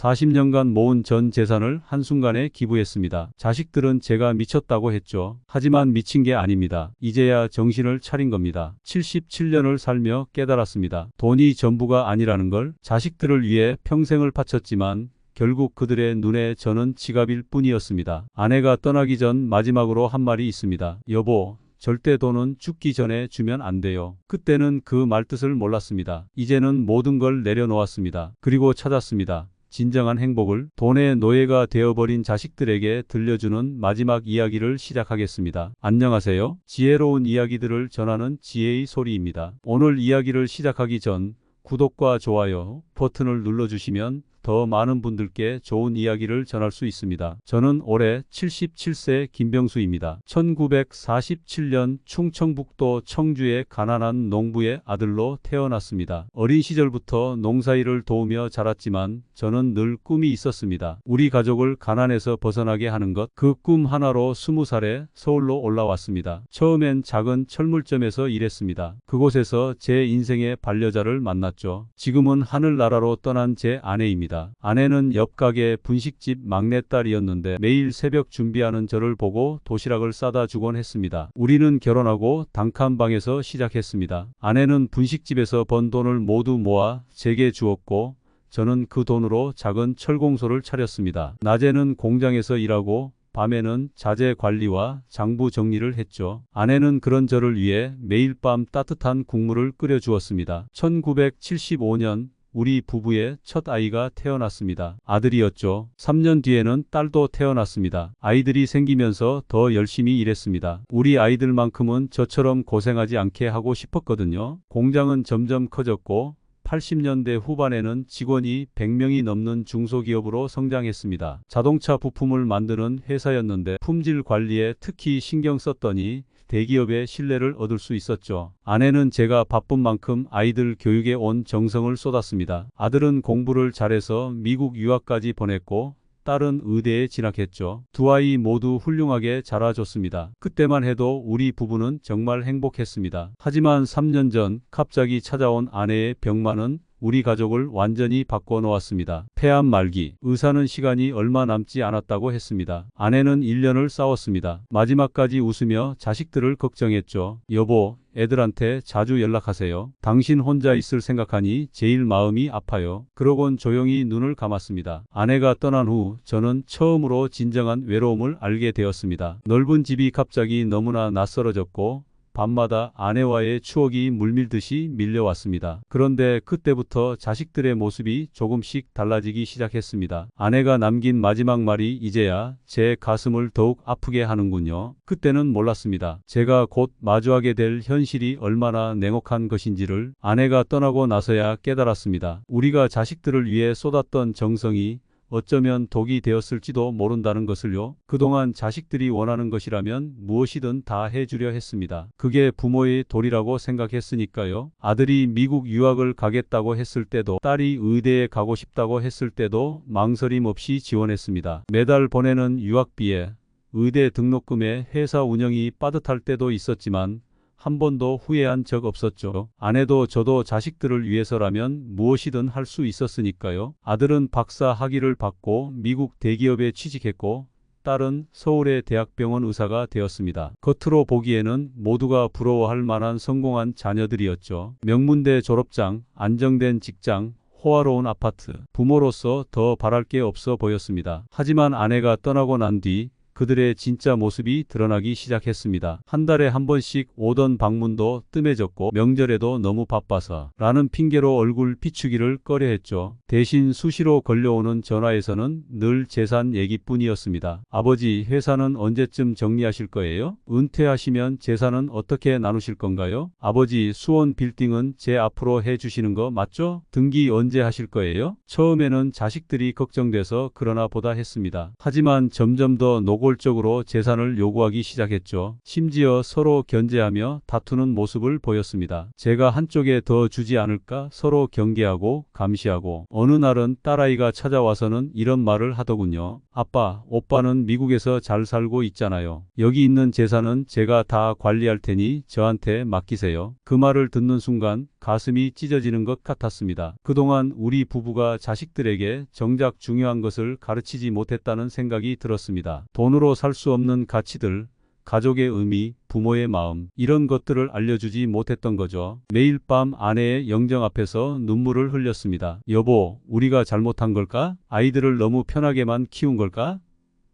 40년간 모은 전 재산을 한순간에 기부했습니다. 자식들은 제가 미쳤다고 했죠. 하지만 미친 게 아닙니다. 이제야 정신을 차린 겁니다. 77년을 살며 깨달았습니다. 돈이 전부가 아니라는 걸. 자식들을 위해 평생을 바쳤지만 결국 그들의 눈에 저는 지갑일 뿐이었습니다. 아내가 떠나기 전 마지막으로 한 말이 있습니다. 여보, 절대 돈은 죽기 전에 주면 안 돼요. 그때는 그 말뜻을 몰랐습니다. 이제는 모든 걸 내려놓았습니다. 그리고 찾았습니다. 진정한 행복을. 돈의 노예가 되어버린 자식들에게 들려주는 마지막 이야기를 시작하겠습니다. 안녕하세요. 지혜로운 이야기들을 전하는 지혜의 소리입니다. 오늘 이야기를 시작하기 전 구독과 좋아요 버튼을 눌러주시면 더 많은 분들께 좋은 이야기를 전할 수 있습니다. 저는 올해 77세 김병수입니다. 1947년 충청북도 청주의 가난한 농부의 아들로 태어났습니다. 어린 시절부터 농사일을 도우며 자랐지만 저는 늘 꿈이 있었습니다. 우리 가족을 가난에서 벗어나게 하는 것. 그 꿈 하나로 20살에 서울로 올라왔습니다. 처음엔 작은 철물점에서 일했습니다. 그곳에서 제 인생의 반려자를 만났죠. 지금은 하늘나라로 떠난 제 아내입니다. 아내는 옆 가게 분식집 막내딸이었는데 매일 새벽 준비하는 저를 보고 도시락을 싸다 주곤 했습니다. 우리는 결혼하고 단칸방에서 시작했습니다. 아내는 분식집에서 번 돈을 모두 모아 제게 주었고 저는 그 돈으로 작은 철공소를 차렸습니다. 낮에는 공장에서 일하고 밤에는 자재 관리와 장부 정리를 했죠. 아내는 그런 저를 위해 매일 밤 따뜻한 국물을 끓여주었습니다. 1975년 우리 부부의 첫 아이가 태어났습니다. 아들이었죠. 3년 뒤에는 딸도 태어났습니다. 아이들이 생기면서 더 열심히 일했습니다. 우리 아이들만큼은 저처럼 고생하지 않게 하고 싶었거든요. 공장은 점점 커졌고 80년대 후반에는 직원이 100명이 넘는 중소기업으로 성장했습니다. 자동차 부품을 만드는 회사였는데 품질 관리에 특히 신경 썼더니 대기업의 신뢰를 얻을 수 있었죠. 아내는 제가 바쁜 만큼 아이들 교육에 온 정성을 쏟았습니다. 아들은 공부를 잘해서 미국 유학까지 보냈고 딸은 의대에 진학했죠. 두 아이 모두 훌륭하게 자라줬습니다. 그때만 해도 우리 부부는 정말 행복했습니다. 하지만 3년 전 갑자기 찾아온 아내의 병만은 우리 가족을 완전히 바꿔놓았습니다. 폐암 말기. 의사는 시간이 얼마 남지 않았다고 했습니다. 아내는 1년을 싸웠습니다. 마지막까지 웃으며 자식들을 걱정했죠. 여보, 애들한테 자주 연락하세요. 당신 혼자 있을 생각하니 제일 마음이 아파요. 그러곤 조용히 눈을 감았습니다. 아내가 떠난 후 저는 처음으로 진정한 외로움을 알게 되었습니다. 넓은 집이 갑자기 너무나 낯설어졌고 밤마다 아내와의 추억이 물밀듯이 밀려왔습니다. 그런데 그때부터 자식들의 모습이 조금씩 달라지기 시작했습니다. 아내가 남긴 마지막 말이 이제야 제 가슴을 더욱 아프게 하는군요. 그때는 몰랐습니다. 제가 곧 마주하게 될 현실이 얼마나 냉혹한 것인지를. 아내가 떠나고 나서야 깨달았습니다. 우리가 자식들을 위해 쏟았던 정성이 어쩌면 독이 되었을지도 모른다는 것을요. 그동안 자식들이 원하는 것이라면 무엇이든 다 해주려 했습니다. 그게 부모의 도리라고 생각했으니까요. 아들이 미국 유학을 가겠다고 했을 때도 딸이 의대에 가고 싶다고 했을 때도 망설임 없이 지원했습니다. 매달 보내는 유학비에 의대 등록금에 회사 운영이 빠듯할 때도 있었지만 한 번도 후회한 적 없었죠. 아내도 저도 자식들을 위해서라면 무엇이든 할 수 있었으니까요. 아들은 박사 학위를 받고 미국 대기업에 취직했고 딸은 서울의 대학병원 의사가 되었습니다. 겉으로 보기에는 모두가 부러워할 만한 성공한 자녀들이었죠. 명문대 졸업장, 안정된 직장, 호화로운 아파트. 부모로서 더 바랄 게 없어 보였습니다. 하지만 아내가 떠나고 난 뒤 그들의 진짜 모습이 드러나기 시작했습니다. 한 달에 한 번씩 오던 방문도 뜸해졌고 명절에도 너무 바빠서 라는 핑계로 얼굴 비추기를 꺼려했죠. 대신 수시로 걸려오는 전화에서는 늘 재산 얘기뿐이었습니다. 아버지, 회사는 언제쯤 정리하실 거예요? 은퇴하시면 재산은 어떻게 나누실 건가요? 아버지, 수원 빌딩은 제 앞으로 해주시는 거 맞죠? 등기 언제 하실 거예요? 처음에는 자식들이 걱정돼서 그러나 보다 했습니다. 하지만 점점 더 노골 노골적으로 재산을 요구하기 시작했죠. 심지어 서로 견제하며 다투는 모습을 보였습니다. 제가 한쪽에 더 주지 않을까 서로 경계하고 감시하고 어느 날은 딸아이가 찾아와서는 이런 말을 하더군요. 아빠, 오빠는 미국에서 잘 살고 있잖아요. 여기 있는 재산은 제가 다 관리할 테니 저한테 맡기세요. 그 말을 듣는 순간 가슴이 찢어지는 것 같았습니다. 그동안 우리 부부가 자식들에게 정작 중요한 것을 가르치지 못했다는 생각이 들었습니다. 돈으로 살 수 없는 가치들, 가족의 의미, 부모의 마음, 이런 것들을 알려주지 못했던 거죠. 매일 밤 아내의 영정 앞에서 눈물을 흘렸습니다. 여보, 우리가 잘못한 걸까? 아이들을 너무 편하게만 키운 걸까?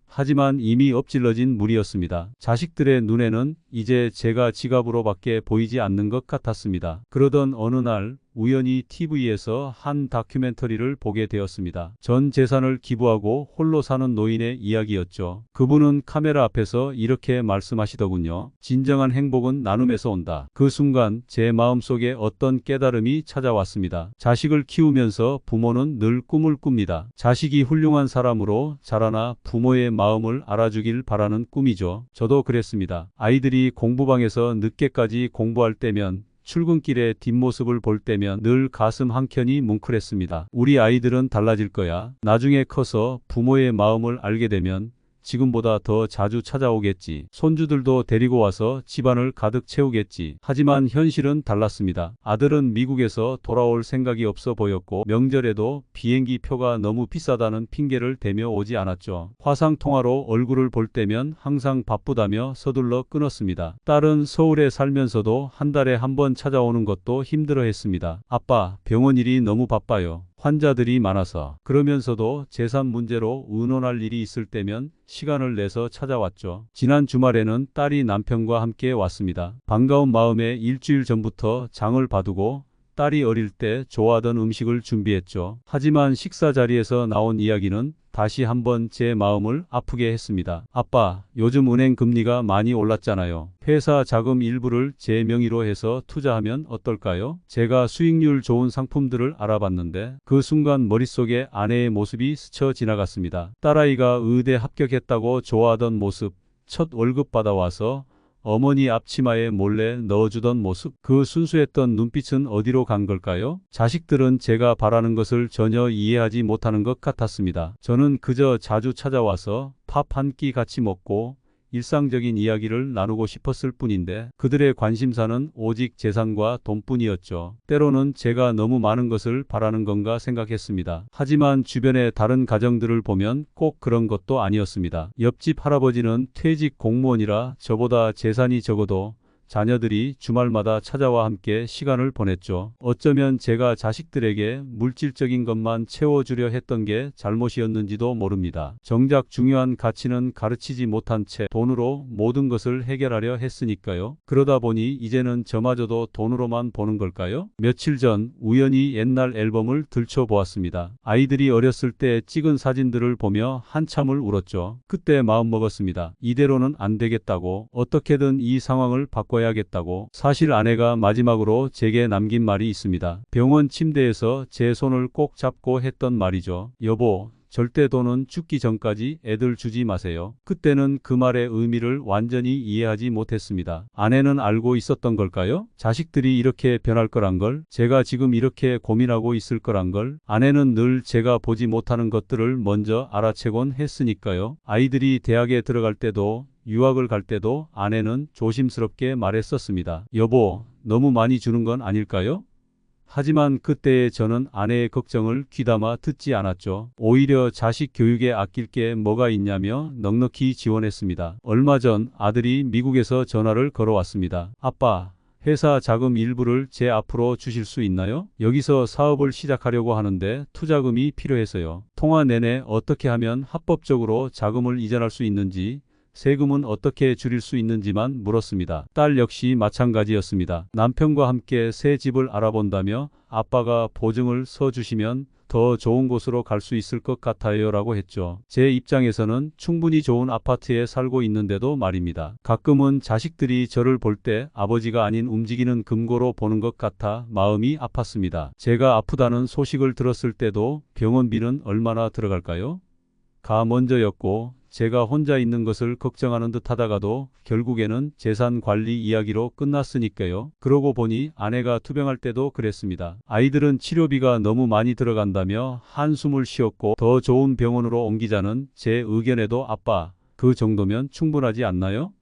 하지만 이미 엎질러진 물이었습니다. 자식들의 눈에는 이제 제가 지갑으로밖에 보이지 않는 것 같았습니다. 그러던 어느 날 우연히 TV에서 한 다큐멘터리를 보게 되었습니다. 전 재산을 기부하고 홀로 사는 노인의 이야기였죠. 그분은 카메라 앞에서 이렇게 말씀하시더군요. 진정한 행복은 나눔에서 온다. 그 순간 제 마음속에 어떤 깨달음이 찾아왔습니다. 자식을 키우면서 부모는 늘 꿈을 꿉니다. 자식이 훌륭한 사람으로 자라나 부모의 마음을 알아주길 바라는 꿈이죠. 저도 그랬습니다. 아이들이 공부방에서 늦게까지 공부할 때면, 출근길에 뒷모습을 볼 때면 늘 가슴 한켠이 뭉클했습니다. 우리 아이들은 달라질 거야. 나중에 커서 부모의 마음을 알게 되면 지금보다 더 자주 찾아오겠지. 손주들도 데리고 와서 집안을 가득 채우겠지. 하지만 현실은 달랐습니다. 아들은 미국에서 돌아올 생각이 없어 보였고 명절에도 비행기 표가 너무 비싸다는 핑계를 대며 오지 않았죠. 화상통화로 얼굴을 볼 때면 항상 바쁘다며 서둘러 끊었습니다. 딸은 서울에 살면서도 한 달에 한 번 찾아오는 것도 힘들어했습니다. 아빠, 병원 일이 너무 바빠요. 환자들이 많아서. 그러면서도 재산 문제로 의논할 일이 있을 때면 시간을 내서 찾아왔죠. 지난 주말에는 딸이 남편과 함께 왔습니다. 반가운 마음에 일주일 전부터 장을 봐두고 딸이 어릴 때 좋아하던 음식을 준비했죠. 하지만 식사 자리에서 나온 이야기는 다시 한번 제 마음을 아프게 했습니다. 아빠, 요즘 은행 금리가 많이 올랐잖아요. 회사 자금 일부를 제 명의로 해서 투자하면 어떨까요? 제가 수익률 좋은 상품들을 알아봤는데 그 순간 머릿속에 아내의 모습이 스쳐 지나갔습니다. 딸아이가 의대 합격했다고 좋아하던 모습, 첫 월급 받아와서 어머니 앞치마에 몰래 넣어주던 모습, 그 순수했던 눈빛은 어디로 간 걸까요? 자식들은 제가 바라는 것을 전혀 이해하지 못하는 것 같았습니다. 저는 그저 자주 찾아와서 밥 한 끼 같이 먹고 일상적인 이야기를 나누고 싶었을 뿐인데 그들의 관심사는 오직 재산과 돈뿐이었죠. 때로는 제가 너무 많은 것을 바라는 건가 생각했습니다. 하지만 주변의 다른 가정들을 보면 꼭 그런 것도 아니었습니다. 옆집 할아버지는 퇴직 공무원이라 저보다 재산이 적어도 자녀들이 주말마다 찾아와 함께 시간을 보냈죠. 어쩌면 제가 자식들에게 물질적인 것만 채워주려 했던 게 잘못이었는지도 모릅니다. 정작 중요한 가치는 가르치지 못한 채 돈으로 모든 것을 해결하려 했으니까요. 그러다 보니 이제는 저마저도 돈으로만 보는 걸까요? 며칠 전 우연히 옛날 앨범을 들춰보았습니다. 아이들이 어렸을 때 찍은 사진들을 보며 한참을 울었죠. 그때 마음먹었습니다. 이대로는 안 되겠다고, 어떻게든 이 상황을 바꿔야겠다고. 사실 아내가 마지막으로 제게 남긴 말이 있습니다. 병원 침대에서 제 손을 꼭 잡고 했던 말이죠. 여보, 절대 돈은 죽기 전까지 애들 주지 마세요. 그때는 그 말의 의미를 완전히 이해하지 못했습니다. 아내는 알고 있었던 걸까요? 자식들이 이렇게 변할 거란 걸, 제가 지금 이렇게 고민하고 있을 거란 걸. 아내는 늘 제가 보지 못하는 것들을 먼저 알아채곤 했으니까요. 아이들이 대학에 들어갈 때도 유학을 갈 때도 아내는 조심스럽게 말했었습니다. 여보, 너무 많이 주는 건 아닐까요? 하지만 그때의 저는 아내의 걱정을 귀담아 듣지 않았죠. 오히려 자식 교육에 아낄 게 뭐가 있냐며 넉넉히 지원했습니다. 얼마 전 아들이 미국에서 전화를 걸어왔습니다. 아빠, 회사 자금 일부를 제 앞으로 주실 수 있나요? 여기서 사업을 시작하려고 하는데 투자금이 필요해서요. 통화 내내 어떻게 하면 합법적으로 자금을 이전할 수 있는지, 세금은 어떻게 줄일 수 있는지만 물었습니다. 딸 역시 마찬가지였습니다. 남편과 함께 새 집을 알아본다며 아빠가 보증을 서주시면 더 좋은 곳으로 갈 수 있을 것 같아요 라고 했죠. 제 입장에서는 충분히 좋은 아파트에 살고 있는데도 말입니다. 가끔은 자식들이 저를 볼 때 아버지가 아닌 움직이는 금고로 보는 것 같아 마음이 아팠습니다. 제가 아프다는 소식을 들었을 때도 병원비는 얼마나 들어갈까요? 가 먼저였고 제가 혼자 있는 것을 걱정하는 듯 하다가도 결국에는 재산 관리 이야기로 끝났으니까요. 그러고 보니 아내가 투병할 때도 그랬습니다. 아이들은 치료비가 너무 많이 들어간다며 한숨을 쉬었고 더 좋은 병원으로 옮기자는 제 의견에도 아빠, 그 정도면 충분하지 않나요?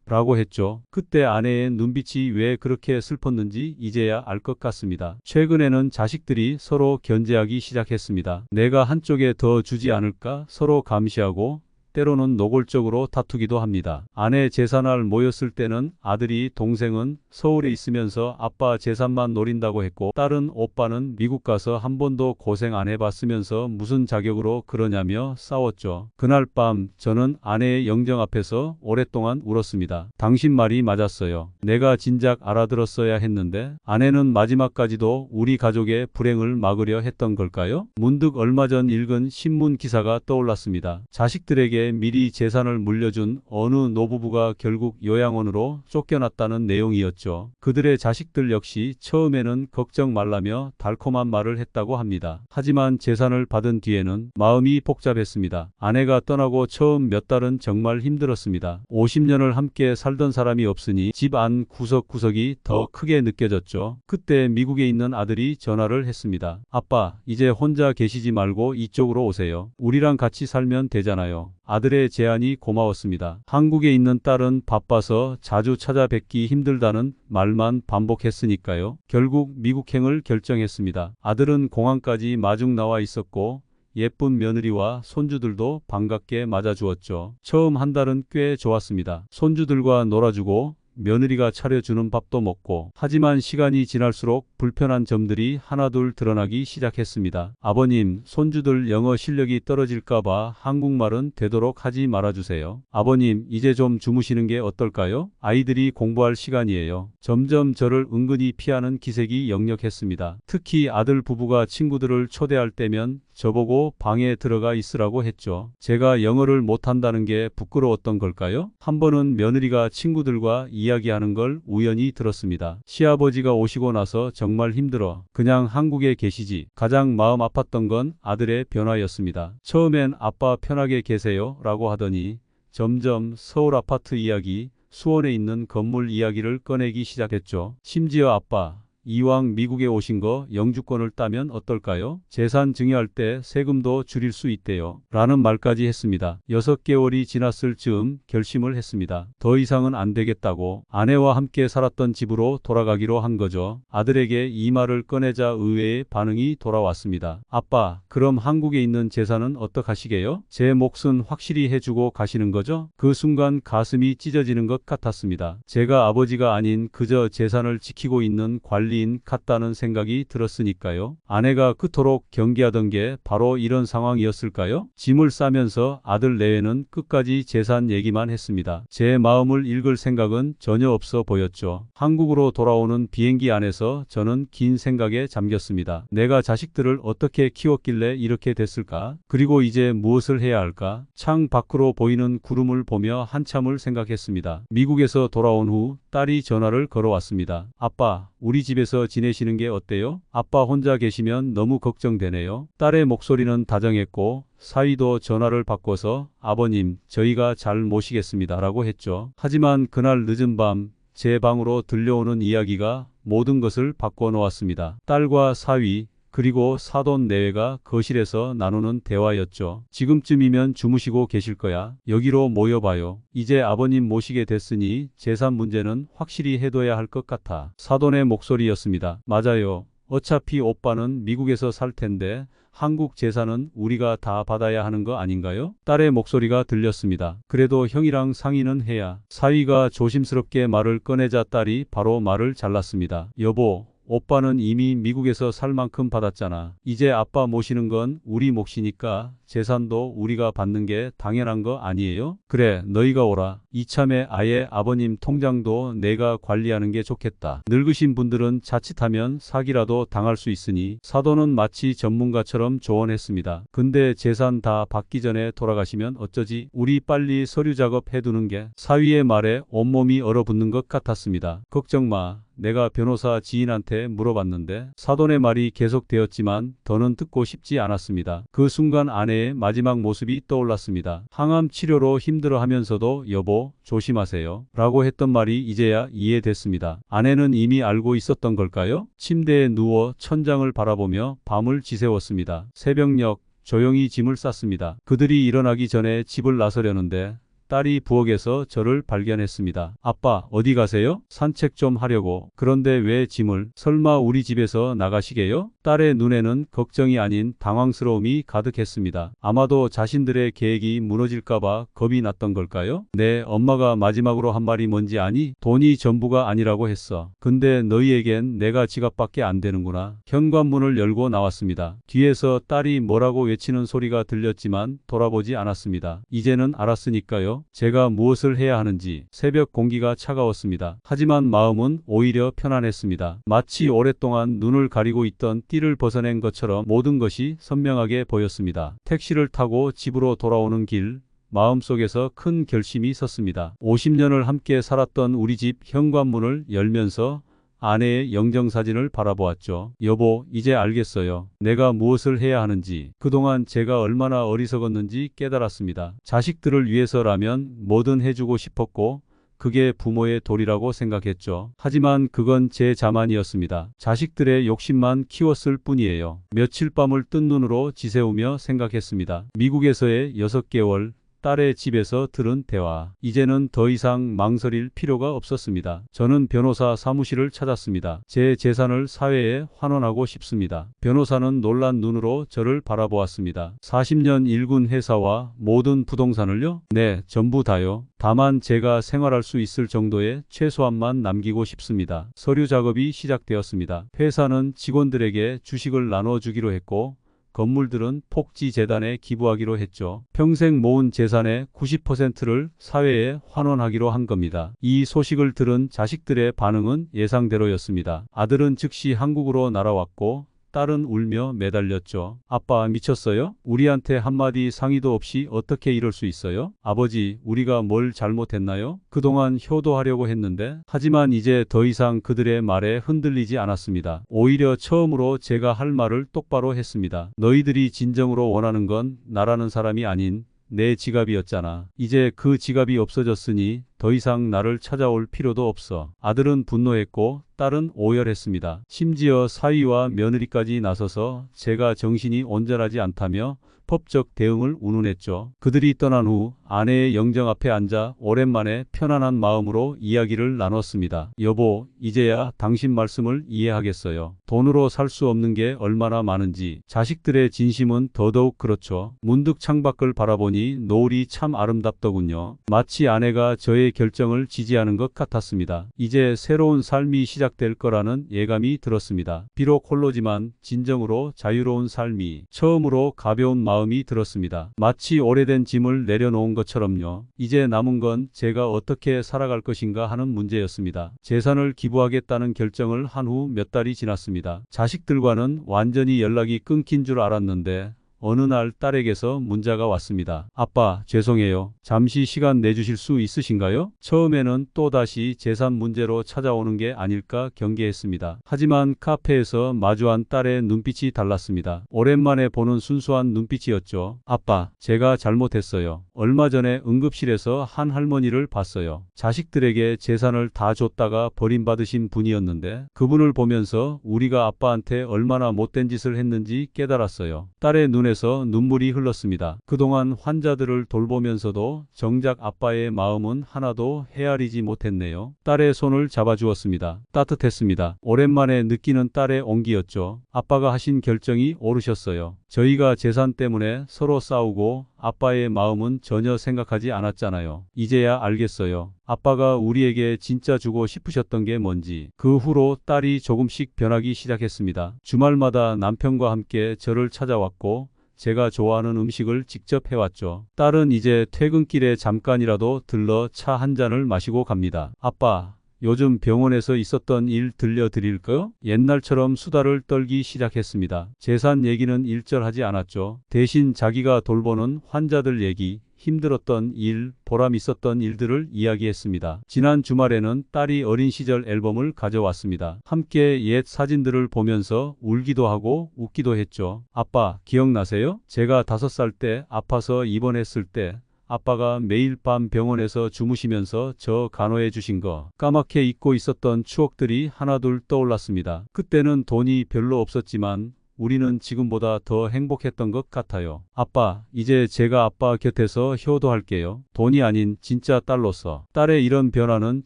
라고 했죠. 그때 아내의 눈빛이 왜 그렇게 슬펐는지 이제야 알 것 같습니다. 최근에는 자식들이 서로 견제하기 시작했습니다. 내가 한쪽에 더 주지 않을까 서로 감시하고 때로는 노골적으로 다투기도 합니다. 아내 제사날 모였을 때는 아들이 동생은 서울에 있으면서 아빠 재산만 노린다고 했고 딸은 오빠는 미국 가서 한 번도 고생 안 해봤으면서 무슨 자격으로 그러냐며 싸웠죠. 그날 밤 저는 아내의 영정 앞에서 오랫동안 울었습니다. 당신 말이 맞았어요. 내가 진작 알아들었어야 했는데 아내는 마지막까지도 우리 가족의 불행을 막으려 했던 걸까요? 문득 얼마 전 읽은 신문 기사가 떠올랐습니다. 자식들에게 미리 재산을 물려준 어느 노부부가 결국 요양원으로 쫓겨났다는 내용이었죠. 그들의 자식들 역시 처음에는 걱정 말라며 달콤한 말을 했다고 합니다. 하지만 재산을 받은 뒤에는 마음이 복잡했습니다. 아내가 떠나고 처음 몇 달은 정말 힘들었습니다. 50년을 함께 살던 사람이 없으니 집 안 구석구석이 더 크게 느껴졌죠. 그때 미국에 있는 아들이 전화를 했습니다. 아빠, 이제 혼자 계시지 말고 이쪽으로 오세요. 우리랑 같이 살면 되잖아요. 아들의 제안이 고마웠습니다. 한국에 있는 딸은 바빠서 자주 찾아뵙기 힘들다는 말만 반복했으니까요. 결국 미국행을 결정했습니다. 아들은 공항까지 마중 나와 있었고 예쁜 며느리와 손주들도 반갑게 맞아주었죠. 처음 한 달은 꽤 좋았습니다. 손주들과 놀아주고 며느리가 차려주는 밥도 먹고. 하지만 시간이 지날수록 불편한 점들이 하나둘 드러나기 시작했습니다. 아버님, 손주들 영어 실력이 떨어질까봐 한국말은 되도록 하지 말아주세요. 아버님, 이제 좀 주무시는 게 어떨까요? 아이들이 공부할 시간이에요. 점점 저를 은근히 피하는 기색이 역력했습니다. 특히 아들 부부가 친구들을 초대할 때면 저보고 방에 들어가 있으라고 했죠. 제가 영어를 못한다는 게 부끄러웠던 걸까요? 한 번은 며느리가 친구들과 이야기하는 걸 우연히 들었습니다. 시아버지가 오시고 나서 정말 힘들어. 그냥 한국에 계시지. 가장 마음 아팠던 건 아들의 변화였습니다. 처음엔 아빠 편하게 계세요 라고 하더니 점점 서울 아파트 이야기, 수원에 있는 건물 이야기를 꺼내기 시작했죠. 심지어 아빠, 이왕 미국에 오신 거 영주권을 따면 어떨까요? 재산 증여할 때 세금도 줄일 수 있대요. 라는 말까지 했습니다. 6개월이 지났을 즈음 결심을 했습니다. 더 이상은 안 되겠다고 아내와 함께 살았던 집으로 돌아가기로 한 거죠. 아들에게 이 말을 꺼내자 의외의 반응이 돌아왔습니다. 아빠, 그럼 한국에 있는 재산은 어떡하시게요? 제 몫은 확실히 해주고 가시는 거죠? 그 순간 가슴이 찢어지는 것 같았습니다. 제가 아버지가 아닌 그저 재산을 지키고 있는 관리인 같다는 생각이 들었으니까요. 아내가 그토록 경계하던 게 바로 이런 상황이었을까요? 짐을 싸면서 아들 내외는 끝까지 재산 얘기만 했습니다. 제 마음을 읽을 생각은 전혀 없어 보였죠. 한국으로 돌아오는 비행기 안에서 저는 긴 생각에 잠겼습니다. 내가 자식들을 어떻게 키웠길래 이렇게 됐을까? 그리고 이제 무엇을 해야 할까? 창 밖으로 보이는 구름을 보며 한참을 생각했습니다. 미국에서 돌아온 후 딸이 전화를 걸어왔습니다. 아빠, 우리 집에서 지내시는 게 어때요? 아빠 혼자 계시면 너무 걱정되네요. 딸의 목소리는 다정했고 사위도 전화를 바꿔서 아버님, 저희가 잘 모시겠습니다 라고 했죠. 하지만 그날 늦은 밤 제 방으로 들려오는 이야기가 모든 것을 바꿔놓았습니다. 딸과 사위 그리고 사돈 내외가 거실에서 나누는 대화였죠. 지금쯤이면 주무시고 계실 거야. 여기로 모여봐요. 이제 아버님 모시게 됐으니 재산 문제는 확실히 해둬야 할 것 같아. 사돈의 목소리였습니다. 맞아요. 어차피 오빠는 미국에서 살 텐데 한국 재산은 우리가 다 받아야 하는 거 아닌가요? 딸의 목소리가 들렸습니다. 그래도 형이랑 상의는 해야. 사위가 조심스럽게 말을 꺼내자 딸이 바로 말을 잘랐습니다. 여보, 오빠는 이미 미국에서 살 만큼 받았잖아. 이제 아빠 모시는 건 우리 몫이니까 재산도 우리가 받는 게 당연한 거 아니에요? 그래, 너희가 오라. 이참에 아예 아버님 통장도 내가 관리하는 게 좋겠다. 늙으신 분들은 자칫하면 사기라도 당할 수 있으니. 사돈은 마치 전문가처럼 조언했습니다. 근데 재산 다 받기 전에 돌아가시면 어쩌지? 우리 빨리 서류 작업 해두는 게. 사위의 말에 온몸이 얼어붙는 것 같았습니다. 걱정 마. 내가 변호사 지인한테 물어봤는데. 사돈의 말이 계속되었지만 더는 듣고 싶지 않았습니다. 그 순간 아내의 아내의 마지막 모습이 떠올랐습니다. 항암 치료로 힘들어하면서도 여보, 조심하세요. 라고 했던 말이 이제야 이해됐습니다. 아내는 이미 알고 있었던 걸까요? 침대에 누워 천장을 바라보며 밤을 지새웠습니다. 새벽녘 조용히 짐을 쌌습니다. 그들이 일어나기 전에 집을 나서려는데 딸이 부엌에서 저를 발견했습니다. 아빠, 어디 가세요? 산책 좀 하려고. 그런데 왜 짐을? 설마 우리 집에서 나가시게요? 딸의 눈에는 걱정이 아닌 당황스러움이 가득했습니다. 아마도 자신들의 계획이 무너질까봐 겁이 났던 걸까요? 네, 엄마가 마지막으로 한 말이 뭔지 아니? 돈이 전부가 아니라고 했어. 근데 너희에겐 내가 지갑밖에 안 되는구나. 현관문을 열고 나왔습니다. 뒤에서 딸이 뭐라고 외치는 소리가 들렸지만 돌아보지 않았습니다. 이제는 알았으니까요. 제가 무엇을 해야 하는지. 새벽 공기가 차가웠습니다. 하지만 마음은 오히려 편안했습니다. 마치 오랫동안 눈을 가리고 있던 띠를 벗어낸 것처럼 모든 것이 선명하게 보였습니다. 택시를 타고 집으로 돌아오는 길, 마음속에서 큰 결심이 섰습니다. 50년을 함께 살았던 우리 집 현관문을 열면서 아내의 영정사진을 바라보았죠. 여보, 이제 알겠어요. 내가 무엇을 해야 하는지. 그동안 제가 얼마나 어리석었는지 깨달았습니다. 자식들을 위해서라면 뭐든 해주고 싶었고 그게 부모의 도리라고 생각했죠. 하지만 그건 제 자만이었습니다. 자식들의 욕심만 키웠을 뿐이에요. 며칠 밤을 뜬 눈으로 지새우며 생각했습니다. 미국에서의 6개월 딸의 집에서 들은 대화. 이제는 더 이상 망설일 필요가 없었습니다. 저는 변호사 사무실을 찾았습니다. 제 재산을 사회에 환원하고 싶습니다. 변호사는 놀란 눈으로 저를 바라보았습니다. 40년 일군 회사와 모든 부동산을요? 네, 전부 다요. 다만 제가 생활할 수 있을 정도의 최소한만 남기고 싶습니다. 서류 작업이 시작되었습니다. 회사는 직원들에게 주식을 나눠주기로 했고 건물들은 폭지재단에 기부하기로 했죠. 평생 모은 재산의 90%를 사회에 환원하기로 한 겁니다. 이 소식을 들은 자식들의 반응은 예상대로였습니다. 아들은 즉시 한국으로 날아왔고 딸은 울며 매달렸죠. 아빠, 미쳤어요? 우리한테 한마디 상의도 없이 어떻게 이럴 수 있어요? 아버지, 우리가 뭘 잘못했나요? 그동안 효도하려고 했는데. 하지만 이제 더 이상 그들의 말에 흔들리지 않았습니다. 오히려 처음으로 제가 할 말을 똑바로 했습니다. 너희들이 진정으로 원하는 건 나라는 사람이 아닌 내 지갑이었잖아. 이제 그 지갑이 없어졌으니 더 이상 나를 찾아올 필요도 없어. 아들은 분노했고 딸은 오열했습니다. 심지어 사위와 며느리까지 나서서 제가 정신이 온전하지 않다며 법적 대응을 운운했죠. 그들이 떠난 후 아내의 영정 앞에 앉아 오랜만에 편안한 마음으로 이야기를 나눴습니다. 여보, 이제야 당신 말씀을 이해하겠어요. 돈으로 살 수 없는 게 얼마나 많은지. 자식들의 진심은 더더욱 그렇죠. 문득 창밖을 바라보니 노을이 참 아름답더군요. 마치 아내가 저의 결정을 지지하는 것 같았습니다. 이제 새로운 삶이 시작될 거라는 예감이 들었습니다. 비록 홀로지만 진정으로 자유로운 삶이. 처음으로 가벼운 마음이 들었습니다. 마치 오래된 짐을 내려놓은 것처럼요. 이제 남은 건 제가 어떻게 살아갈 것인가 하는 문제였습니다. 재산을 기부하겠다는 결정을 한 후 몇 달이 지났습니다. 자식들과는 완전히 연락이 끊긴 줄 알았는데 어느 날 딸에게서 문자가 왔습니다. 아빠, 죄송해요. 잠시 시간 내주실 수 있으신가요? 처음에는 또다시 재산 문제로 찾아오는 게 아닐까 경계했습니다. 하지만 카페에서 마주한 딸의 눈빛이 달랐습니다. 오랜만에 보는 순수한 눈빛이었죠. 아빠, 제가 잘못했어요. 얼마 전에 응급실에서 한 할머니를 봤어요. 자식들에게 재산을 다 줬다가 버림받으신 분이었는데 그분을 보면서 우리가 아빠한테 얼마나 못된 짓을 했는지 깨달았어요. 딸의 눈에서 눈물이 흘렀습니다. 그동안 환자들을 돌보면서도 정작 아빠의 마음은 하나도 헤아리지 못했네요. 딸의 손을 잡아주었습니다. 따뜻했습니다. 오랜만에 느끼는 딸의 온기였죠. 아빠가 하신 결정이 옳으셨어요. 저희가 재산 때문에 서로 싸우고 아빠의 마음은 전혀 생각하지 않았잖아요. 이제야 알겠어요. 아빠가 우리에게 진짜 주고 싶으셨던 게 뭔지. 그 후로 딸이 조금씩 변하기 시작했습니다. 주말마다 남편과 함께 저를 찾아왔고 제가 좋아하는 음식을 직접 해왔죠. 딸은 이제 퇴근길에 잠깐이라도 들러 차 한 잔을 마시고 갑니다. 아빠, 요즘 병원에서 있었던 일 들려드릴까요? 옛날처럼 수다를 떨기 시작했습니다. 재산 얘기는 일절하지 않았죠. 대신 자기가 돌보는 환자들 얘기, 힘들었던 일, 보람 있었던 일들을 이야기했습니다. 지난 주말에는 딸이 어린 시절 앨범을 가져왔습니다. 함께 옛 사진들을 보면서 울기도 하고 웃기도 했죠. 아빠, 기억나세요? 제가 5살 때 아파서 입원했을 때 아빠가 매일 밤 병원에서 주무시면서 저 간호해 주신 거 까맣게 잊고 있었던 추억들이 하나둘 떠올랐습니다. 그때는 돈이 별로 없었지만 우리는 지금보다 더 행복했던 것 같아요. 아빠, 이제 제가 아빠 곁에서 효도할게요. 돈이 아닌 진짜 딸로서. 딸의 이런 변화는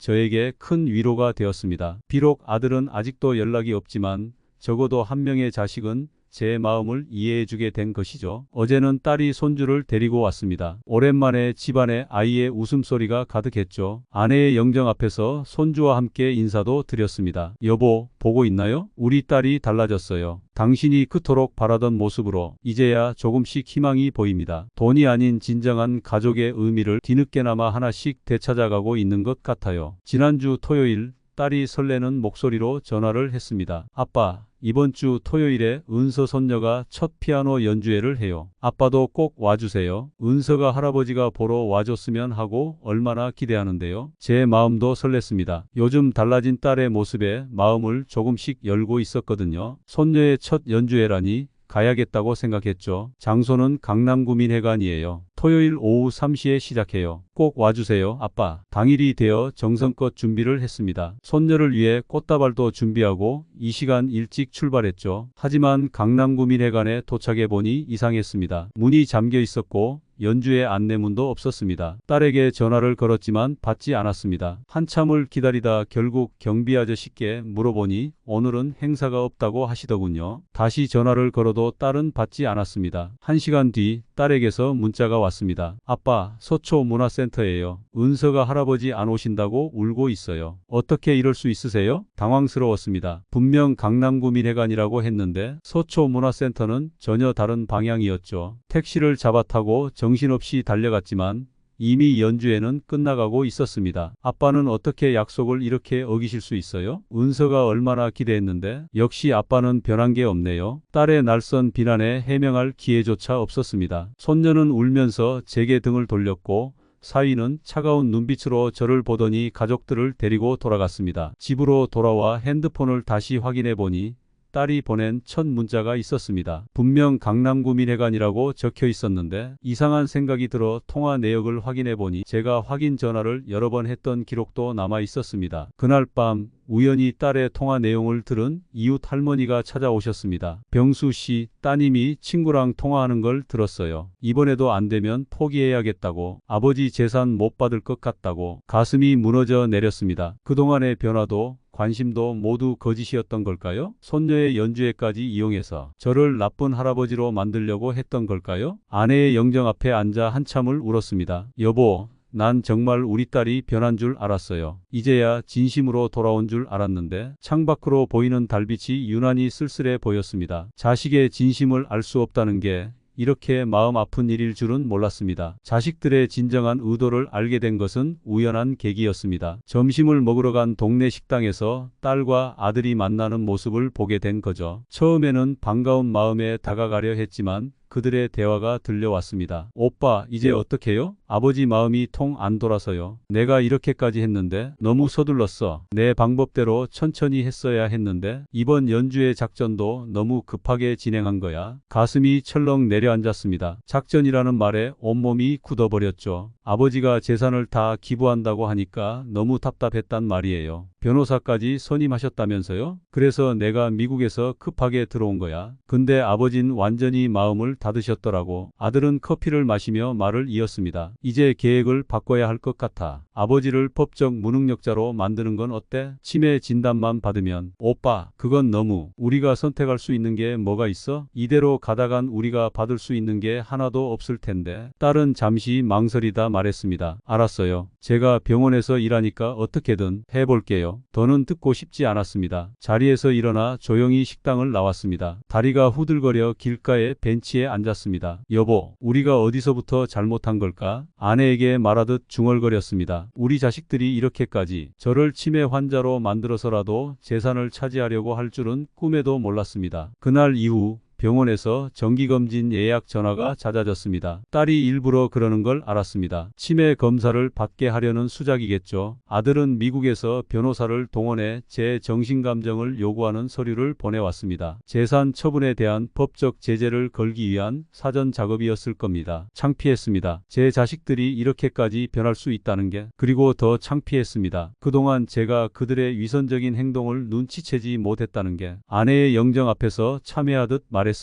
저에게 큰 위로가 되었습니다. 비록 아들은 아직도 연락이 없지만 적어도 한 명의 자식은 제 마음을 이해해주게 된 것이죠. 어제는 딸이 손주를 데리고 왔습니다. 오랜만에 집안에 아이의 웃음소리가 가득했죠. 아내의 영정 앞에서 손주와 함께 인사도 드렸습니다. 여보, 보고 있나요? 우리 딸이 달라졌어요. 당신이 그토록 바라던 모습으로 이제야 조금씩 희망이 보입니다. 돈이 아닌 진정한 가족의 의미를 뒤늦게나마 하나씩 되찾아가고 있는 것 같아요. 지난주 토요일 딸이 설레는 목소리로 전화를 했습니다. 아빠, 이번 주 토요일에 은서 손녀가 첫 피아노 연주회를 해요. 아빠도 꼭 와주세요. 은서가 할아버지가 보러 와줬으면 하고 얼마나 기대하는데요. 제 마음도 설렜습니다. 요즘 달라진 딸의 모습에 마음을 조금씩 열고 있었거든요. 손녀의 첫 연주회라니 가야겠다고 생각했죠. 장소는 강남구민회관이에요. 토요일 오후 3시에 시작해요. 꼭 와주세요, 아빠. 당일이 되어 정성껏 준비를 했습니다. 손녀를 위해 꽃다발도 준비하고 이 시간 일찍 출발했죠. 하지만 강남구민회관에 도착해 보니 이상했습니다. 문이 잠겨 있었고 연주회 안내문도 없었습니다. 딸에게 전화를 걸었지만 받지 않았습니다. 한참을 기다리다 결국 경비 아저씨께 물어보니 오늘은 행사가 없다고 하시더군요. 다시 전화를 걸어도 딸은 받지 않았습니다. 1시간 뒤 딸에게서 문자가 왔습니다. 아빠, 서초 문화센터예요. 은서가 할아버지 안 오신다고 울고 있어요. 어떻게 이럴 수 있으세요? 당황스러웠습니다. 분명 강남구민회관이라고 했는데 서초 문화센터는 전혀 다른 방향이었죠. 택시를 잡아 타고 정신없이 달려갔지만 이미 연주회는 끝나가고 있었습니다. 아빠는 어떻게 약속을 이렇게 어기실 수 있어요? 은서가 얼마나 기대했는데 역시 아빠는 변한 게 없네요. 딸의 날선 비난에 해명할 기회조차 없었습니다. 손녀는 울면서 제게 등을 돌렸고 사위는 차가운 눈빛으로 저를 보더니 가족들을 데리고 돌아갔습니다. 집으로 돌아와 핸드폰을 다시 확인해 보니 딸이 보낸 첫 문자가 있었습니다. 분명 강남구민회관이라고 적혀 있었는데 이상한 생각이 들어 통화 내역을 확인해 보니 제가 확인 전화를 여러 번 했던 기록도 남아 있었습니다. 그날 밤 우연히 딸의 통화 내용을 들은 이웃 할머니가 찾아오셨습니다. 병수 씨, 따님이 친구랑 통화하는 걸 들었어요. 이번에도 안 되면 포기해야겠다고, 아버지 재산 못 받을 것 같다고. 가슴이 무너져 내렸습니다. 그동안의 변화도 관심도 모두 거짓이었던 걸까요? 손녀의 연주회까지 이용해서 저를 나쁜 할아버지로 만들려고 했던 걸까요? 아내의 영정 앞에 앉아 한참을 울었습니다. 여보, 난 정말 우리 딸이 변한 줄 알았어요. 이제야 진심으로 돌아온 줄 알았는데 창밖으로 보이는 달빛이 유난히 쓸쓸해 보였습니다. 자식의 진심을 알 수 없다는 게 이렇게 마음 아픈 일일 줄은 몰랐습니다. 자식들의 진정한 의도를 알게 된 것은 우연한 계기였습니다. 점심을 먹으러 간 동네 식당에서 딸과 아들이 만나는 모습을 보게 된 거죠. 처음에는 반가운 마음에 다가가려 했지만 그들의 대화가 들려왔습니다. 오빠, 이제 어떡해요? 아버지 마음이 통 안 돌아서요. 내가 이렇게까지 했는데 너무 서둘렀어. 내 방법대로 천천히 했어야 했는데 이번 연주회 작전도 너무 급하게 진행한 거야. 가슴이 철렁 내려앉았습니다. 작전이라는 말에 온몸이 굳어버렸죠. 아버지가 재산을 다 기부한다고 하니까 너무 답답했단 말이에요. 변호사까지 선임하셨다면서요? 그래서 내가 미국에서 급하게 들어온 거야. 근데 아버진 완전히 마음을 닫으셨더라고. 아들은 커피를 마시며 말을 이었습니다. 이제 계획을 바꿔야 할 것 같아. 아버지를 법적 무능력자로 만드는 건 어때? 치매 진단만 받으면. 오빠, 그건 너무. 우리가 선택할 수 있는 게 뭐가 있어? 이대로 가다간 우리가 받을 수 있는 게 하나도 없을 텐데. 딸은 잠시 망설이다 말했습니다. 알았어요. 제가 병원에서 일하니까 어떻게든 해볼게요. 더는 듣고 싶지 않았습니다. 자리에서 일어나 조용히 식당을 나왔습니다. 다리가 후들거려 길가의 벤치에 앉았습니다. 여보, 우리가 어디서부터 잘못한 걸까? 아내에게 말하듯 중얼거렸습니다. 우리 자식들이 이렇게까지 저를 치매 환자로 만들어서라도 재산을 차지하려고 할 줄은 꿈에도 몰랐습니다. 그날 이후 병원에서 정기검진 예약 전화가 잦아졌습니다. 딸이 일부러 그러는 걸 알았습니다. 치매 검사를 받게 하려는 수작이겠죠. 아들은 미국에서 변호사를 동원해 제 정신감정을 요구하는 서류를 보내왔습니다. 재산 처분에 대한 법적 제재를 걸기 위한 사전 작업이었을 겁니다. 창피했습니다. 제 자식들이 이렇게까지 변할 수 있다는 게. 그리고 더 창피했습니다. 그동안 제가 그들의 위선적인 행동을 눈치채지 못했다는 게. 아내의 영정 앞에서 참회하듯 말했습니다.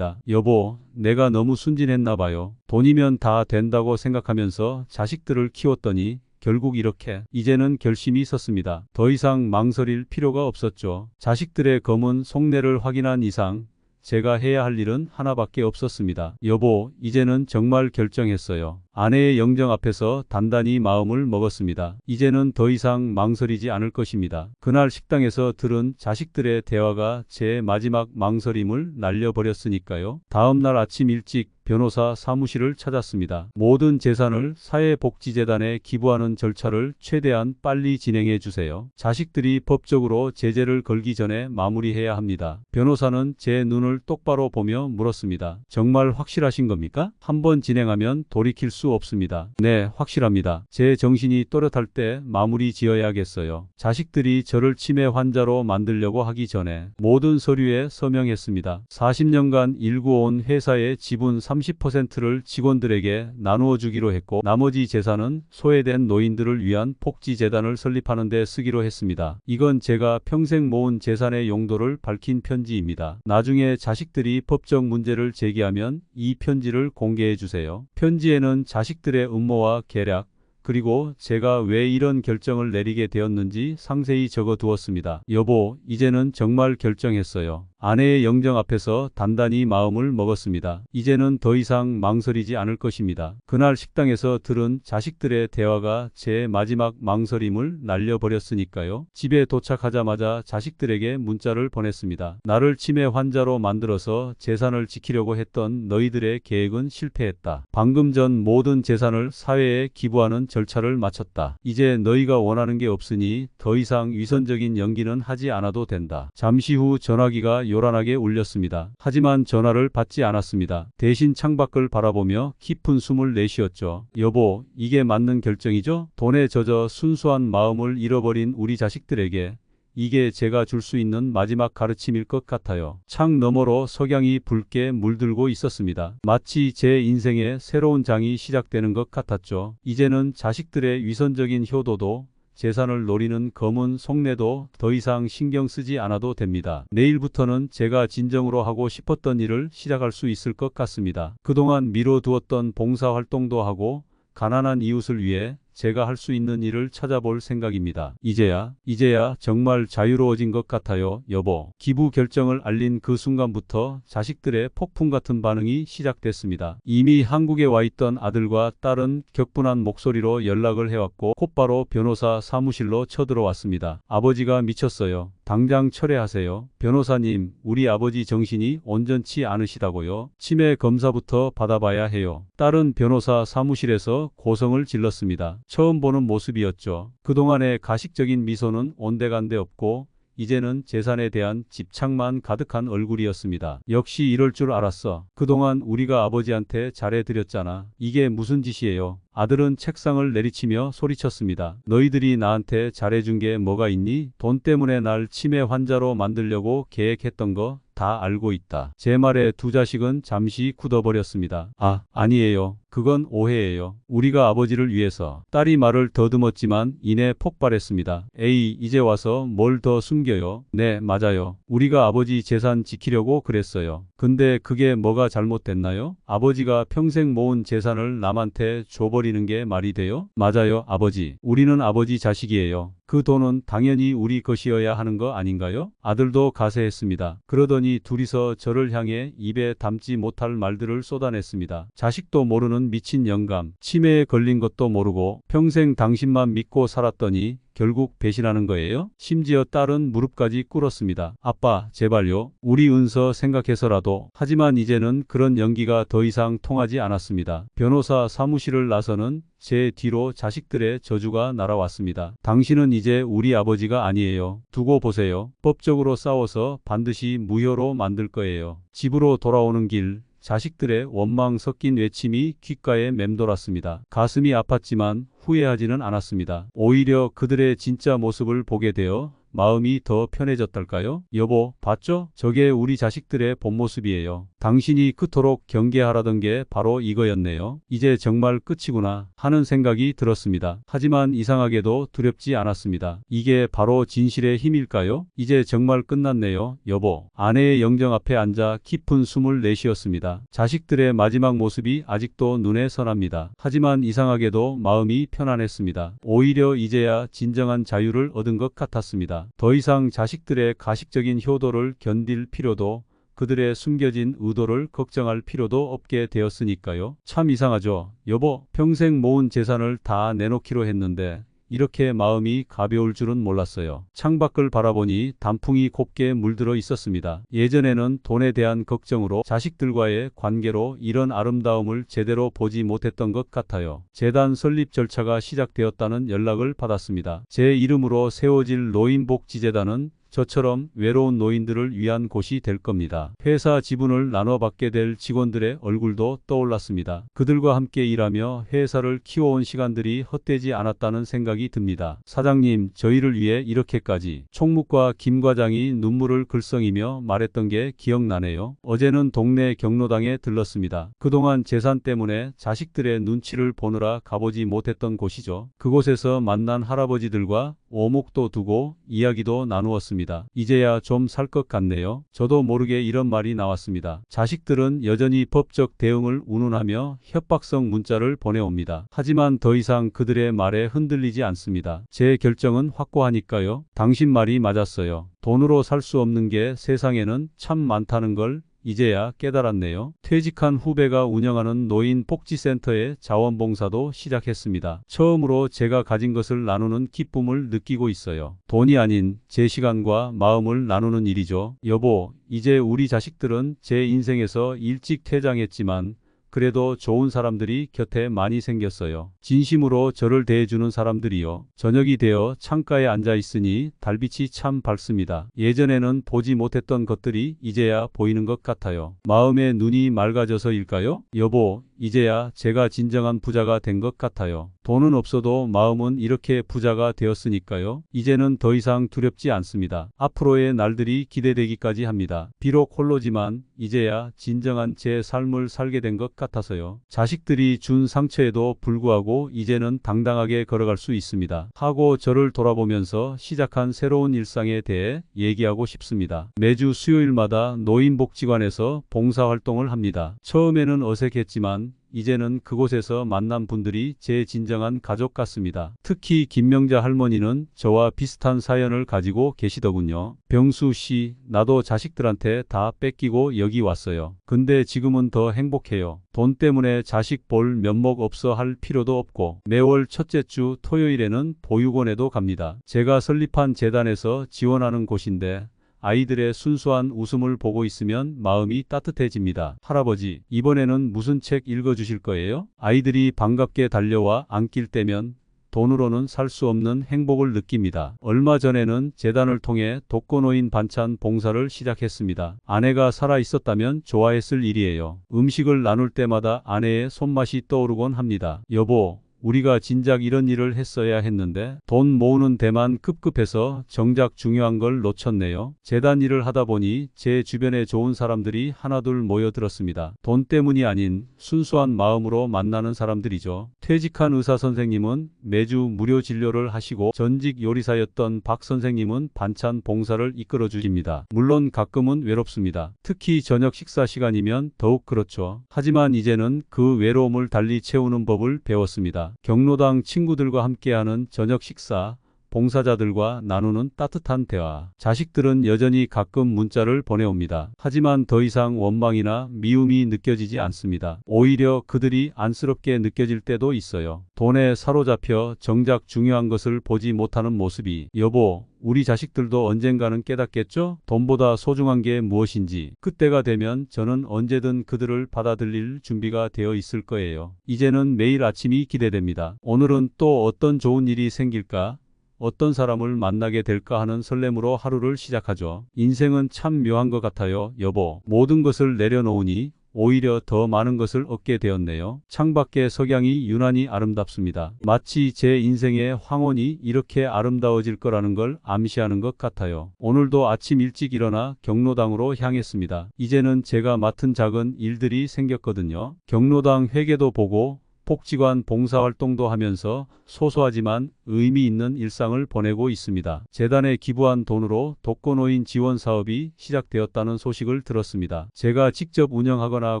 여보, 내가 너무 순진했나 봐요. 돈이면 다 된다고 생각하면서 자식들을 키웠더니 결국 이렇게. 이제는 결심이 있었습니다. 더 이상 망설일 필요가 없었죠. 자식들의 검은 속내를 확인한 이상 제가 해야 할 일은 하나밖에 없었습니다. 여보, 이제는 정말 결정했어요. 아내의 영정 앞에서 단단히 마음을 먹었습니다. 이제는 더 이상 망설이지 않을 것입니다. 그날 식당에서 들은 자식들의 대화가 제 마지막 망설임을 날려버렸으니까요. 다음 날 아침 일찍 변호사 사무실을 찾았습니다. 모든 재산을 사회복지재단에 기부하는 절차를 최대한 빨리 진행해 주세요. 자식들이 법적으로 제재를 걸기 전에 마무리해야 합니다. 변호사는 제 눈을 똑바로 보며 물었습니다. 정말 확실하신 겁니까? 한번 진행하면 돌이킬 수 없습니다. 네, 확실합니다. 제 정신이 또렷할 때 마무리 지어야겠어요. 자식들이 저를 치매 환자로 만들려고 하기 전에 모든 서류에 서명했습니다. 40년간 일구어온 회사의 지분 30%를 직원들에게 나누어 주기로 했고 나머지 재산은 소외된 노인들을 위한 복지재단을 설립하는 데 쓰기로 했습니다. 이건 제가 평생 모은 재산의 용도를 밝힌 편지입니다. 나중에 자식들이 법적 문제를 제기하면 이 편지를 공개해 주세요. 편지에는 자식들의 음모와 계략, 그리고 제가 왜 이런 결정을 내리게 되었는지 상세히 적어 두었습니다. 여보, 이제는 정말 결정했어요. 아내의 영정 앞에서 단단히 마음을 먹었습니다. 이제는 더 이상 망설이지 않을 것입니다. 그날 식당에서 들은 자식들의 대화가 제 마지막 망설임을 날려버렸으니까요. 집에 도착하자마자 자식들에게 문자를 보냈습니다. 나를 치매 환자로 만들어서 재산을 지키려고 했던 너희들의 계획은 실패했다. 방금 전 모든 재산을 사회에 기부하는 절차를 마쳤다. 이제 너희가 원하는 게 없으니 더 이상 위선적인 연기는 하지 않아도 된다. 잠시 후 전화기가 요란하게 울렸습니다. 하지만 전화를 받지 않았습니다. 대신 창밖을 바라보며 깊은 숨을 내쉬었죠. 여보, 이게 맞는 결정이죠? 돈에 젖어 순수한 마음을 잃어버린 우리 자식들에게 이게 제가 줄 수 있는 마지막 가르침일 것 같아요. 창 너머로 석양이 붉게 물들고 있었습니다. 마치 제 인생의 새로운 장이 시작되는 것 같았죠. 이제는 자식들의 위선적인 효도도 재산을 노리는 검은 속내도 더 이상 신경 쓰지 않아도 됩니다. 내일부터는 제가 진정으로 하고 싶었던 일을 시작할 수 있을 것 같습니다. 그동안 미뤄두었던 봉사활동도 하고 가난한 이웃을 위해 제가 할 수 있는 일을 찾아볼 생각입니다. 이제야 정말 자유로워진 것 같아요, 여보. 기부 결정을 알린 그 순간부터 자식들의 폭풍 같은 반응이 시작됐습니다. 이미 한국에 와 있던 아들과 딸은 격분한 목소리로 연락을 해왔고 곧바로 변호사 사무실로 쳐들어왔습니다. 아버지가 미쳤어요. 당장 철회하세요. 변호사님, 우리 아버지 정신이 온전치 않으시다고요. 치매 검사부터 받아봐야 해요. 딸은 변호사 사무실에서 고성을 질렀습니다. 처음 보는 모습이었죠. 그동안의 가식적인 미소는 온데간데 없고 이제는 재산에 대한 집착만 가득한 얼굴이었습니다. 역시 이럴 줄 알았어. 그동안 우리가 아버지한테 잘해드렸잖아. 이게 무슨 짓이에요? 아들은 책상을 내리치며 소리쳤습니다. 너희들이 나한테 잘해준 게 뭐가 있니? 돈 때문에 날 치매 환자로 만들려고 계획했던 거 다 알고 있다. 제 말에 두 자식은 잠시 굳어버렸습니다. 아니에요. 그건 오해예요. 우리가 아버지를 위해서. 딸이 말을 더듬었지만 이내 폭발했습니다. 에이, 이제 와서 뭘 더 숨겨요? 네, 맞아요. 우리가 아버지 재산 지키려고 그랬어요. 근데 그게 뭐가 잘못됐나요? 아버지가 평생 모은 재산을 남한테 줘버리는 게 말이 돼요? 맞아요, 아버지. 우리는 아버지 자식이에요. 그 돈은 당연히 우리 것이어야 하는 거 아닌가요? 아들도 가세했습니다. 그러더니 둘이서 저를 향해 입에 담지 못할 말들을 쏟아냈습니다. 자식도 모르는 없는 미친 영감. 치매에 걸린 것도 모르고 평생 당신만 믿고 살았더니 결국 배신하는 거예요? 심지어 딸은 무릎까지 꿇었습니다. 아빠, 제발요. 우리 은서 생각해서라도. 하지만 이제는 그런 연기가 더 이상 통하지 않았습니다. 변호사 사무실을 나서는 제 뒤로 자식들의 저주가 날아왔습니다. 당신은 이제 우리 아버지가 아니에요. 두고 보세요. 법적으로 싸워서 반드시 무효로 만들 거예요. 집으로 돌아오는 길, 자식들의 원망 섞인 외침이 귓가에 맴돌았습니다. 가슴이 아팠지만 후회하지는 않았습니다. 오히려 그들의 진짜 모습을 보게 되어 마음이 더 편해졌달까요? 여보, 봤죠? 저게 우리 자식들의 본 모습이에요. 당신이 그토록 경계하라던 게 바로 이거였네요. 이제 정말 끝이구나 하는 생각이 들었습니다. 하지만 이상하게도 두렵지 않았습니다. 이게 바로 진실의 힘일까요? 이제 정말 끝났네요, 여보. 아내의 영정 앞에 앉아 깊은 숨을 내쉬었습니다. 자식들의 마지막 모습이 아직도 눈에 선합니다. 하지만 이상하게도 마음이 편안했습니다. 오히려 이제야 진정한 자유를 얻은 것 같았습니다. 더 이상 자식들의 가식적인 효도를 견딜 필요도, 그들의 숨겨진 의도를 걱정할 필요도 없게 되었으니까요. 참 이상하죠. 여보, 평생 모은 재산을 다 내놓기로 했는데 이렇게 마음이 가벼울 줄은 몰랐어요. 창밖을 바라보니 단풍이 곱게 물들어 있었습니다. 예전에는 돈에 대한 걱정으로 자식들과의 관계로 이런 아름다움을 제대로 보지 못했던 것 같아요. 재단 설립 절차가 시작되었다는 연락을 받았습니다. 제 이름으로 세워질 노인복지재단은 저처럼 외로운 노인들을 위한 곳이 될 겁니다. 회사 지분을 나눠 받게 될 직원들의 얼굴도 떠올랐습니다. 그들과 함께 일하며 회사를 키워온 시간들이 헛되지 않았다는 생각이 듭니다. 사장님, 저희를 위해 이렇게까지. 총무과 김 과장이 눈물을 글썽이며 말했던 게 기억나네요. 어제는 동네 경로당에 들렀습니다. 그동안 재산 때문에 자식들의 눈치를 보느라 가보지 못했던 곳이죠. 그곳에서 만난 할아버지들과 오목도 두고 이야기도 나누었습니다. 이제야 좀 살 것 같네요. 저도 모르게 이런 말이 나왔습니다. 자식들은 여전히 법적 대응을 운운하며 협박성 문자를 보내옵니다. 하지만 더 이상 그들의 말에 흔들리지 않습니다. 제 결정은 확고하니까요. 당신 말이 맞았어요. 돈으로 살 수 없는 게 세상에는 참 많다는 걸 이제야 깨달았네요. 퇴직한 후배가 운영하는 노인 복지센터의 자원봉사도 시작했습니다. 처음으로 제가 가진 것을 나누는 기쁨을 느끼고 있어요. 돈이 아닌 제 시간과 마음을 나누는 일이죠. 여보, 이제 우리 자식들은 제 인생에서 일찍 퇴장했지만 그래도 좋은 사람들이 곁에 많이 생겼어요. 진심으로 저를 대해주는 사람들이요. 저녁이 되어 창가에 앉아 있으니 달빛이 참 밝습니다. 예전에는 보지 못했던 것들이 이제야 보이는 것 같아요. 마음의 눈이 맑아져서일까요? 여보, 이제야 제가 진정한 부자가 된 것 같아요. 돈은 없어도 마음은 이렇게 부자가 되었으니까요. 이제는 더 이상 두렵지 않습니다. 앞으로의 날들이 기대되기까지 합니다. 비록 홀로지만 이제야 진정한 제 삶을 살게 된 것 같아서요. 자식들이 준 상처에도 불구하고 이제는 당당하게 걸어갈 수 있습니다. 하고 저를 돌아보면서 시작한 새로운 일상에 대해 얘기하고 싶습니다. 매주 수요일마다 노인복지관에서 봉사활동을 합니다. 처음에는 어색했지만 이제는 그곳에서 만난 분들이 제 진정한 가족 같습니다. 특히 김명자 할머니는 저와 비슷한 사연을 가지고 계시더군요. 병수 씨, 나도 자식들한테 다 뺏기고 여기 왔어요. 근데 지금은 더 행복해요. 돈 때문에 자식 볼 면목 없어 할 필요도 없고 매월 첫째 주 토요일에는 보육원에도 갑니다. 제가 설립한 재단에서 지원하는 곳인데 아이들의 순수한 웃음을 보고 있으면 마음이 따뜻해집니다. 할아버지, 이번에는 무슨 책 읽어주실 거예요? 아이들이 반갑게 달려와 안길 때면 돈으로는 살 수 없는 행복을 느낍니다. 얼마 전에는 재단을 통해 독거노인 반찬 봉사를 시작했습니다. 아내가 살아 있었다면 좋아했을 일이에요. 음식을 나눌 때마다 아내의 손맛이 떠오르곤 합니다. 여보, 우리가 진작 이런 일을 했어야 했는데 돈 모으는 데만 급급해서 정작 중요한 걸 놓쳤네요. 재단 일을 하다 보니 제 주변에 좋은 사람들이 하나둘 모여들었습니다. 돈 때문이 아닌 순수한 마음으로 만나는 사람들이죠. 퇴직한 의사 선생님은 매주 무료 진료를 하시고 전직 요리사였던 박 선생님은 반찬 봉사를 이끌어 주십니다. 물론 가끔은 외롭습니다. 특히 저녁 식사 시간이면 더욱 그렇죠. 하지만 이제는 그 외로움을 달리 채우는 법을 배웠습니다. 경로당 친구들과 함께하는 저녁 식사, 봉사자들과 나누는 따뜻한 대화. 자식들은 여전히 가끔 문자를 보내옵니다. 하지만 더 이상 원망이나 미움이 느껴지지 않습니다. 오히려 그들이 안쓰럽게 느껴질 때도 있어요. 돈에 사로잡혀 정작 중요한 것을 보지 못하는 모습이 여보, 우리 자식들도 언젠가는 깨닫겠죠? 돈보다 소중한 게 무엇인지. 그때가 되면 저는 언제든 그들을 받아들일 준비가 되어 있을 거예요. 이제는 매일 아침이 기대됩니다. 오늘은 또 어떤 좋은 일이 생길까? 어떤 사람을 만나게 될까 하는 설렘으로 하루를 시작하죠. 인생은 참 묘한 것 같아요, 여보. 모든 것을 내려놓으니 오히려 더 많은 것을 얻게 되었네요. 창밖의 석양이 유난히 아름답습니다. 마치 제 인생의 황혼이 이렇게 아름다워질 거라는 걸 암시하는 것 같아요. 오늘도 아침 일찍 일어나 경로당으로 향했습니다. 이제는 제가 맡은 작은 일들이 생겼거든요. 경로당 회계도 보고 복지관 봉사활동도 하면서 소소하지만 의미 있는 일상을 보내고 있습니다. 재단에 기부한 돈으로 독거노인 지원 사업이 시작되었다는 소식을 들었습니다. 제가 직접 운영하거나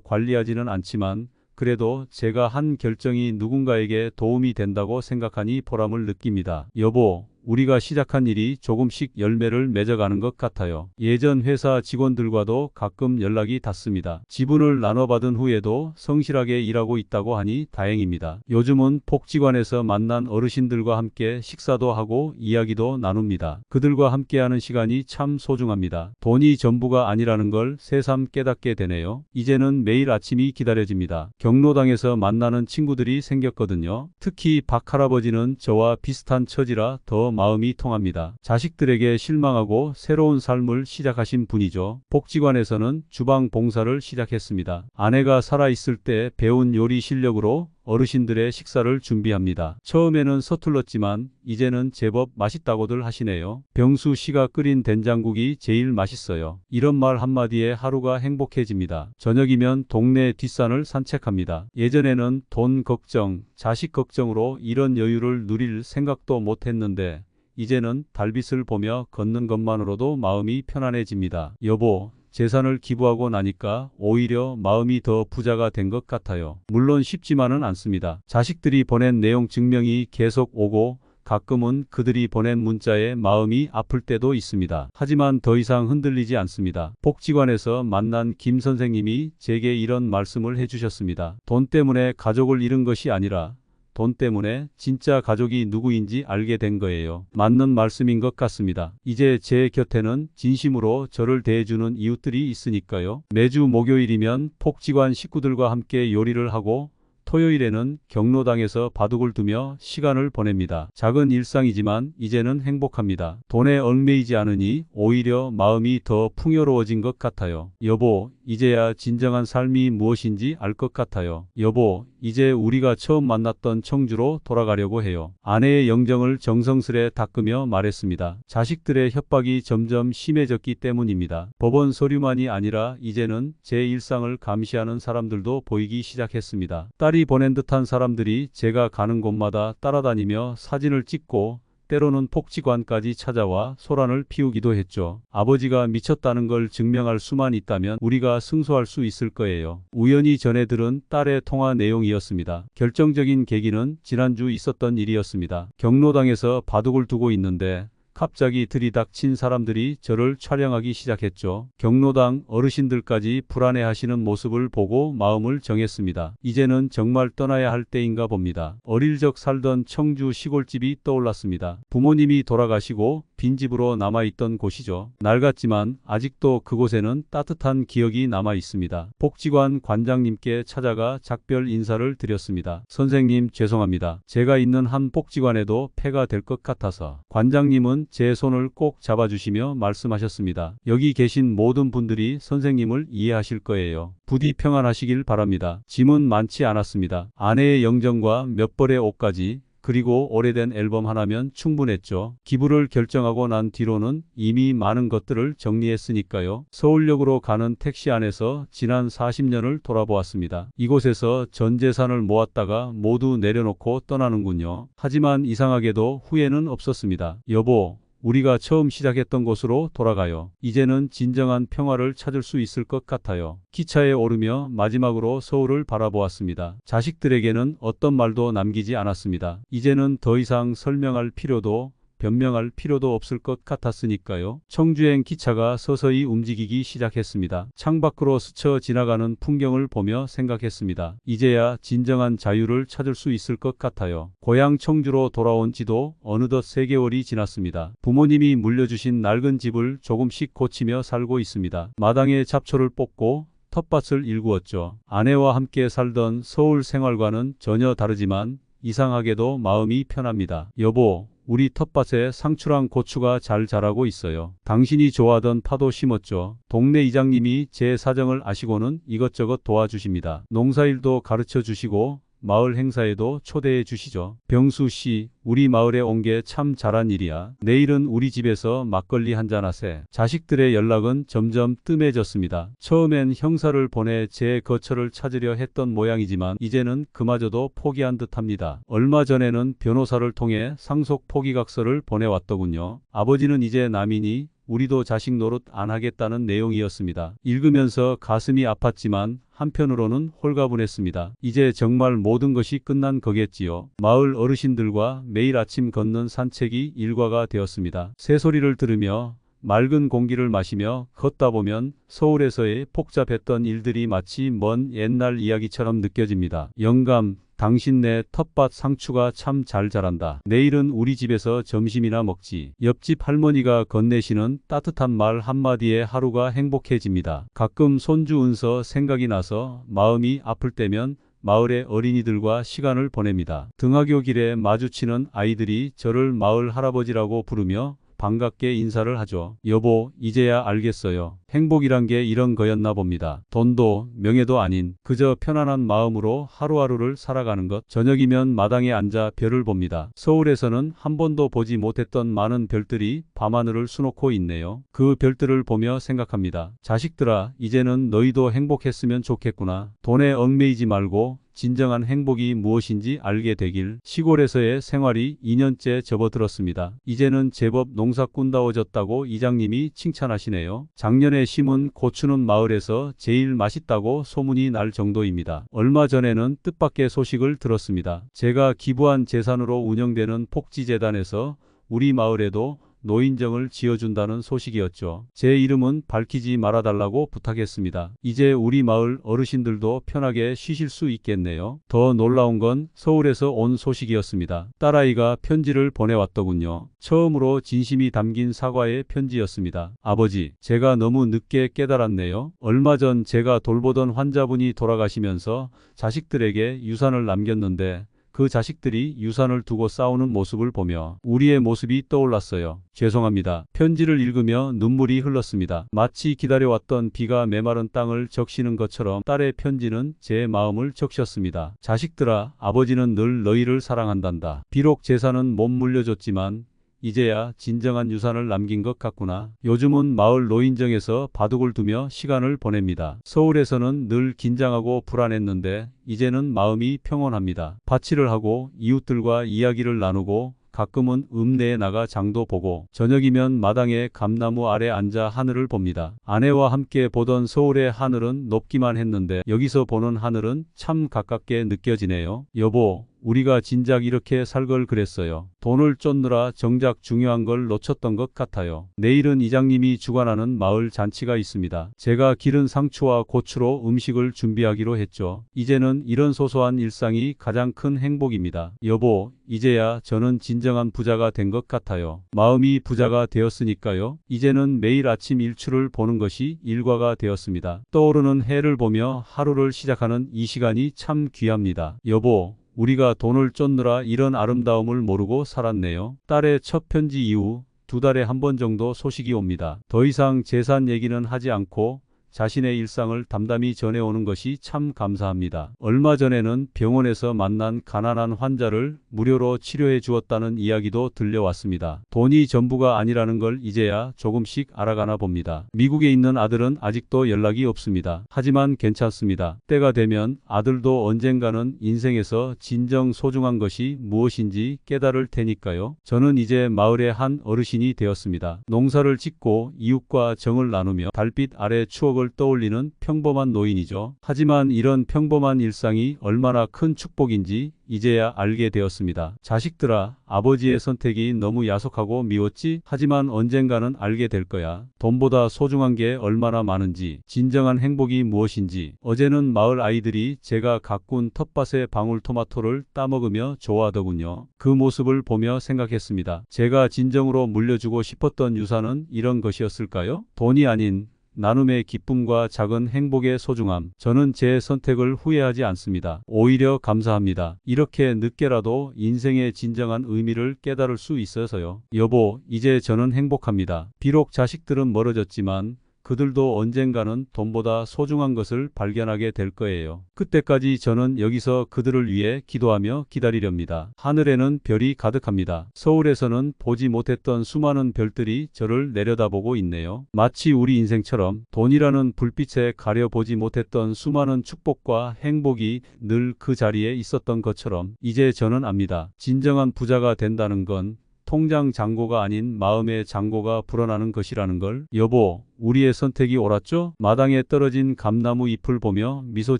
관리하지는 않지만 그래도 제가 한 결정이 누군가에게 도움이 된다고 생각하니 보람을 느낍니다. 여보, 우리가 시작한 일이 조금씩 열매를 맺어가는 것 같아요. 예전 회사 직원들과도 가끔 연락이 닿습니다. 지분을 나눠받은 후에도 성실하게 일하고 있다고 하니 다행입니다. 요즘은 복지관에서 만난 어르신들과 함께 식사도 하고 이야기도 나눕니다. 그들과 함께하는 시간이 참 소중합니다. 돈이 전부가 아니라는 걸 새삼 깨닫게 되네요. 이제는 매일 아침이 기다려집니다. 경로당에서 만나는 친구들이 생겼거든요. 특히 박 할아버지는 저와 비슷한 처지라 더 마음이 통합니다. 자식들에게 실망하고 새로운 삶을 시작하신 분이죠. 복지관에서는 주방 봉사를 시작했습니다. 아내가 살아있을 때 배운 요리 실력으로 어르신들의 식사를 준비합니다. 처음에는 서툴렀지만 이제는 제법 맛있다고들 하시네요. 병수 씨가 끓인 된장국이 제일 맛있어요. 이런 말 한마디에 하루가 행복해집니다. 저녁이면 동네 뒷산을 산책합니다. 예전에는 돈 걱정, 자식 걱정으로 이런 여유를 누릴 생각도 못했는데 이제는 달빛을 보며 걷는 것만으로도 마음이 편안해집니다. 여보, 재산을 기부하고 나니까 오히려 마음이 더 부자가 된 것 같아요. 물론 쉽지만은 않습니다. 자식들이 보낸 내용 증명이 계속 오고 가끔은 그들이 보낸 문자에 마음이 아플 때도 있습니다. 하지만 더 이상 흔들리지 않습니다. 복지관에서 만난 김 선생님이 제게 이런 말씀을 해주셨습니다. 돈 때문에 가족을 잃은 것이 아니라 돈 때문에 진짜 가족이 누구인지 알게 된 거예요. 맞는 말씀인 것 같습니다. 이제 제 곁에는 진심으로 저를 대해주는 이웃들이 있으니까요. 매주 목요일이면 복지관 식구들과 함께 요리를 하고 토요일에는 경로당에서 바둑을 두며 시간을 보냅니다. 작은 일상이지만 이제는 행복합니다. 돈에 얽매이지 않으니 오히려 마음이 더 풍요로워진 것 같아요. 여보, 이제야 진정한 삶이 무엇인지 알 것 같아요. 여보, 이제 우리가 처음 만났던 청주로 돌아가려고 해요. 아내의 영정을 정성스레 닦으며 말했습니다. 자식들의 협박이 점점 심해졌기 때문입니다. 법원 서류만이 아니라 이제는 제 일상을 감시하는 사람들도 보이기 시작했습니다. 딸이 보낸 듯한 사람들이 제가 가는 곳마다 따라다니며 사진을 찍고 때로는 복지관까지 찾아와 소란을 피우기도 했죠. 아버지가 미쳤다는 걸 증명할 수만 있다면 우리가 승소할 수 있을 거예요. 우연히 전해 들은 딸의 통화 내용이었습니다. 결정적인 계기는 지난주 있었던 일이었습니다. 경로당에서 바둑을 두고 있는데 갑자기 들이닥친 사람들이 저를 촬영하기 시작했죠. 경로당 어르신들까지 불안해하시는 모습을 보고 마음을 정했습니다. 이제는 정말 떠나야 할 때인가 봅니다. 어릴 적 살던 청주 시골집이 떠올랐습니다. 부모님이 돌아가시고 빈집으로 남아있던 곳이죠. 낡았지만 아직도 그곳에는 따뜻한 기억이 남아 있습니다. 복지관 관장님께 찾아가 작별 인사를 드렸습니다. 선생님, 죄송합니다. 제가 있는 한 복지관에도 폐가 될 것 같아서. 관장님은 제 손을 꼭 잡아주시며 말씀하셨습니다. 여기 계신 모든 분들이 선생님을 이해하실 거예요. 부디 평안하시길 바랍니다. 짐은 많지 않았습니다. 아내의 영정과 몇 벌의 옷까지, 그리고 오래된 앨범 하나면 충분했죠. 기부를 결정하고 난 뒤로는 이미 많은 것들을 정리했으니까요. 서울역으로 가는 택시 안에서 지난 40년을 돌아보았습니다. 이곳에서 전 재산을 모았다가 모두 내려놓고 떠나는군요. 하지만 이상하게도 후회는 없었습니다. 여보, 우리가 처음 시작했던 곳으로 돌아가요. 이제는 진정한 평화를 찾을 수 있을 것 같아요. 기차에 오르며 마지막으로 서울을 바라보았습니다. 자식들에게는 어떤 말도 남기지 않았습니다. 이제는 더 이상 설명할 필요도 변명할 필요도 없을 것 같았으니까요. 청주행 기차가 서서히 움직이기 시작했습니다. 창밖으로 스쳐 지나가는 풍경을 보며 생각했습니다. 이제야 진정한 자유를 찾을 수 있을 것 같아요. 고향 청주로 돌아온 지도 어느덧 3개월이 지났습니다. 부모님이 물려주신 낡은 집을 조금씩 고치며 살고 있습니다. 마당에 잡초를 뽑고 텃밭을 일구었죠. 아내와 함께 살던 서울 생활과는 전혀 다르지만 이상하게도 마음이 편합니다. 여보, 우리 텃밭에 상추랑 고추가 잘 자라고 있어요. 당신이 좋아하던 파도 심었죠. 동네 이장님이 제 사정을 아시고는 이것저것 도와주십니다. 농사일도 가르쳐 주시고 마을 행사에도 초대해 주시죠. 병수 씨, 우리 마을에 온 게 참 잘한 일이야. 내일은 우리 집에서 막걸리 한잔 하세. 자식들의 연락은 점점 뜸해졌습니다. 처음엔 형사를 보내 제 거처를 찾으려 했던 모양이지만 이제는 그마저도 포기한 듯합니다. 얼마 전에는 변호사를 통해 상속 포기각서를 보내왔더군요. 아버지는 이제 남이니 우리도 자식 노릇 안 하겠다는 내용이었습니다. 읽으면서 가슴이 아팠지만 한편으로는 홀가분했습니다. 이제 정말 모든 것이 끝난 거겠지요. 마을 어르신들과 매일 아침 걷는 산책이 일과가 되었습니다. 새소리를 들으며 맑은 공기를 마시며 걷다 보면 서울에서의 복잡했던 일들이 마치 먼 옛날 이야기처럼 느껴집니다. 영감, 당신네 텃밭 상추가 참 잘 자란다. 내일은 우리 집에서 점심이나 먹지. 옆집 할머니가 건네시는 따뜻한 말 한마디에 하루가 행복해집니다. 가끔 손주 은서 생각이 나서 마음이 아플 때면 마을의 어린이들과 시간을 보냅니다. 등하교 길에 마주치는 아이들이 저를 마을 할아버지라고 부르며 반갑게 인사를 하죠. 여보, 이제야 알겠어요. 행복이란 게 이런 거였나 봅니다. 돈도 명예도 아닌 그저 편안한 마음으로 하루하루를 살아가는 것. 저녁이면 마당에 앉아 별을 봅니다. 서울에서는 한 번도 보지 못했던 많은 별들이 밤하늘을 수놓고 있네요. 그 별들을 보며 생각합니다. 자식들아, 이제는 너희도 행복했으면 좋겠구나. 돈에 얽매이지 말고 진정한 행복이 무엇인지 알게 되길. 시골에서의 생활이 2년째 접어들었습니다. 이제는 제법 농사꾼다워졌다고 이장님이 칭찬하시네요. 작년에 심은 고추는 마을에서 제일 맛있다고 소문이 날 정도입니다. 얼마 전에는 뜻밖의 소식을 들었습니다. 제가 기부한 재산으로 운영되는 복지재단에서 우리 마을에도 노인정을 지어준다는 소식이었죠. 제 이름은 밝히지 말아달라고 부탁했습니다. 이제 우리 마을 어르신들도 편하게 쉬실 수 있겠네요. 더 놀라운 건 서울에서 온 소식이었습니다. 딸아이가 편지를 보내왔더군요. 처음으로 진심이 담긴 사과의 편지였습니다. 아버지, 제가 너무 늦게 깨달았네요. 얼마 전 제가 돌보던 환자분이 돌아가시면서 자식들에게 유산을 남겼는데 그 자식들이 유산을 두고 싸우는 모습을 보며 우리의 모습이 떠올랐어요. 죄송합니다. 편지를 읽으며 눈물이 흘렀습니다. 마치 기다려왔던 비가 메마른 땅을 적시는 것처럼 딸의 편지는 제 마음을 적셨습니다. 자식들아, 아버지는 늘 너희를 사랑한단다. 비록 재산은 못 물려줬지만 이제야 진정한 유산을 남긴 것 같구나. 요즘은 마을 노인정에서 바둑을 두며 시간을 보냅니다. 서울에서는 늘 긴장하고 불안했는데 이제는 마음이 평온합니다. 파치를 하고 이웃들과 이야기를 나누고 가끔은 읍내에 나가 장도 보고 저녁이면 마당에 감나무 아래 앉아 하늘을 봅니다. 아내와 함께 보던 서울의 하늘은 높기만 했는데 여기서 보는 하늘은 참 가깝게 느껴지네요. 여보, 우리가 진작 이렇게 살 걸 그랬어요. 돈을 쫓느라 정작 중요한 걸 놓쳤던 것 같아요. 내일은 이장님이 주관하는 마을 잔치가 있습니다. 제가 기른 상추와 고추로 음식을 준비하기로 했죠. 이제는 이런 소소한 일상이 가장 큰 행복입니다. 여보, 이제야 저는 진정한 부자가 된 것 같아요. 마음이 부자가 되었으니까요. 이제는 매일 아침 일출을 보는 것이 일과가 되었습니다. 떠오르는 해를 보며 하루를 시작하는 이 시간이 참 귀합니다. 여보, 우리가 돈을 쫓느라 이런 아름다움을 모르고 살았네요. 딸의 첫 편지 이후 2달에 한 번 정도 소식이 옵니다. 더 이상 재산 얘기는 하지 않고 자신의 일상을 담담히 전해오는 것이 참 감사합니다. 얼마 전에는 병원에서 만난 가난한 환자를 무료로 치료해 주었다는 이야기도 들려왔습니다. 돈이 전부가 아니라는 걸 이제야 조금씩 알아가나 봅니다. 미국에 있는 아들은 아직도 연락이 없습니다. 하지만 괜찮습니다. 때가 되면 아들도 언젠가는 인생에서 진정 소중한 것이 무엇인지 깨달을 테니까요. 저는 이제 마을의 한 어르신이 되었습니다. 농사를 짓고 이웃과 정을 나누며 달빛 아래 추억을 기억을 떠올리는 평범한 노인이죠. 하지만 이런 평범한 일상이 얼마나 큰 축복인지 이제야 알게 되었습니다. 자식들아, 아버지의 선택이 너무 야속하고 미웠지? 하지만 언젠가는 알게 될 거야. 돈보다 소중한 게 얼마나 많은지, 진정한 행복이 무엇인지. 어제는 마을 아이들이 제가 가꾼 텃밭의 방울토마토를 따먹으며 좋아하더군요. 그 모습을 보며 생각했습니다. 제가 진정으로 물려주고 싶었던 유산은 이런 것이었을까요? 돈이 아닌 나눔의 기쁨과 작은 행복의 소중함. 저는 제 선택을 후회하지 않습니다. 오히려 감사합니다. 이렇게 늦게라도 인생의 진정한 의미를 깨달을 수 있어서요. 여보, 이제 저는 행복합니다. 비록 자식들은 멀어졌지만 그들도 언젠가는 돈보다 소중한 것을 발견하게 될 거예요. 그때까지 저는 여기서 그들을 위해 기도하며 기다리렵니다. 하늘에는 별이 가득합니다. 서울에서는 보지 못했던 수많은 별들이 저를 내려다보고 있네요. 마치 우리 인생처럼 돈이라는 불빛에 가려보지 못했던 수많은 축복과 행복이 늘 그 자리에 있었던 것처럼 이제 저는 압니다. 진정한 부자가 된다는 건 통장 잔고가 아닌 마음의 잔고가 불어나는 것이라는 걸. 여보, 우리의 선택이 옳았죠? 마당에 떨어진 감나무 잎을 보며 미소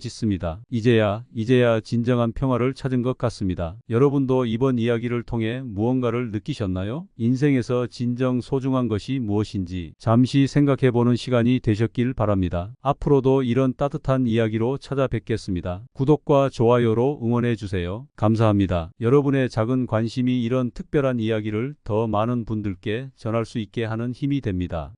짓습니다. 이제야 진정한 평화를 찾은 것 같습니다. 여러분도 이번 이야기를 통해 무언가를 느끼셨나요? 인생에서 진정 소중한 것이 무엇인지 잠시 생각해보는 시간이 되셨길 바랍니다. 앞으로도 이런 따뜻한 이야기로 찾아뵙겠습니다. 구독과 좋아요로 응원해주세요. 감사합니다. 여러분의 작은 관심이 이런 특별한 이야기를 더 많은 분들께 전할 수 있게 하는 힘이 됩니다.